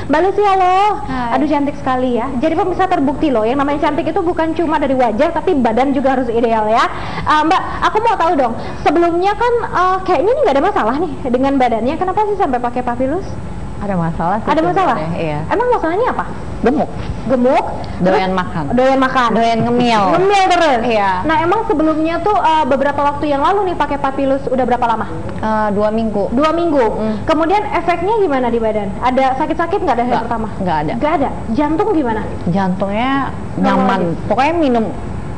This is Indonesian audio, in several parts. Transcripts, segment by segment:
Mbak Lucy, halo. Hai. Aduh, cantik sekali ya. Jadi pemirsa, terbukti loh, yang namanya cantik itu bukan cuma dari wajah, tapi badan juga harus ideal ya. Mbak, aku mau tahu dong, sebelumnya kan kayaknya ini nggak ada masalah nih dengan badannya. Kenapa sih sampai pakai papilus? Ada masalah sih. Ada masalah? Iya. Emang masalahnya apa? Gemuk. Gemuk? Doyan Terus makan. Doyan makan. Doyan ngemil. Ngemil terus? Iya. Nah, emang sebelumnya tuh beberapa waktu yang lalu nih pakai papilus udah berapa lama? 2 minggu. 2 minggu. Kemudian efeknya gimana di badan? Ada sakit-sakit nggak dari hari pertama? Nggak ada. Nggak ada. Jantung gimana? Jantungnya nyaman. Pokoknya minum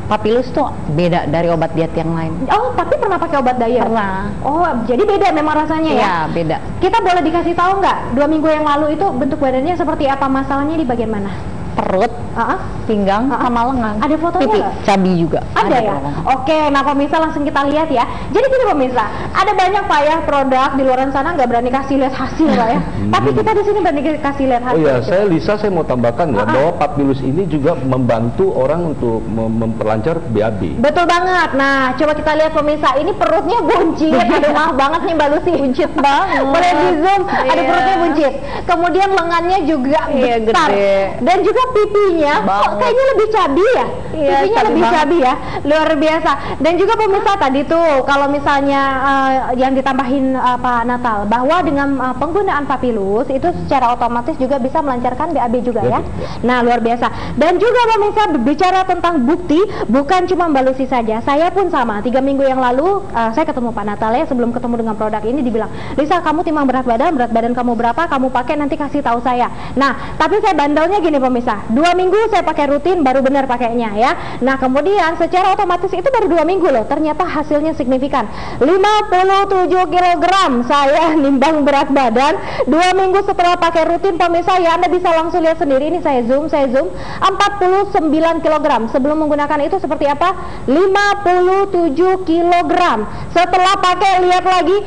papilus tuh beda dari obat diet yang lain. Oh, tapi pernah pakai obat diet? Pernah. Oh, jadi beda memang rasanya ya? Iya, beda. Kita boleh dikasih tahu nggak 2 minggu yang lalu itu bentuk badannya seperti apa, masalahnya di bagian mana? Perut, pinggang, sama lengan. Ada fotonya pipi, nggak? cabi juga. Ada ya? Oke, nah pemirsa langsung kita lihat ya. Jadi gini pemirsa, ada banyak Pak ya produk di luar sana nggak berani kasih lihat hasil Pak ya. Tapi kita di sini berani kasih lihat hasil. Oh ya, saya mau tambahkan ya bahwa papilus ini juga membantu orang untuk memperlancar BAB. Betul banget. Nah, coba kita lihat pemirsa, ini perutnya buncit. Aduh, maaf banget nih Mbak Lucy. Buncit banget. Boleh di zoom, ada Iya. perutnya buncit. Kemudian lengannya juga Iya, besar. gede. Dan juga pipinya kok kayaknya lebih cabi ya. Iya, Pipinya cabi lebih banget. cabi ya. Luar biasa. Dan juga pemirsa tadi tuh kalau misalnya yang ditambahin Pak Natal bahwa dengan penggunaan papilus itu secara otomatis juga bisa melancarkan BAB juga ya. Nah, luar biasa. Dan juga pemirsa berbicara tentang bukti, bukan cuma Mbak Lucy saja. Saya pun sama. 3 minggu yang lalu saya ketemu Pak Natal ya, sebelum ketemu dengan produk ini dibilang, "Lisa, kamu timbang berat badan kamu berapa? Kamu pakai nanti kasih tahu saya." Nah, tapi saya bandelnya gini pemirsa. 2 minggu saya pakai rutin baru benar pakainya ya. Nah, kemudian secara otomatis itu baru 2 minggu loh. Ternyata hasilnya signifikan. 57 kg saya nimbang berat badan 2 minggu setelah pakai rutin pemirsa ya. Anda bisa langsung lihat sendiri, ini saya zoom 49 kg. Sebelum menggunakan itu seperti apa? 57 kg. Setelah pakai lihat lagi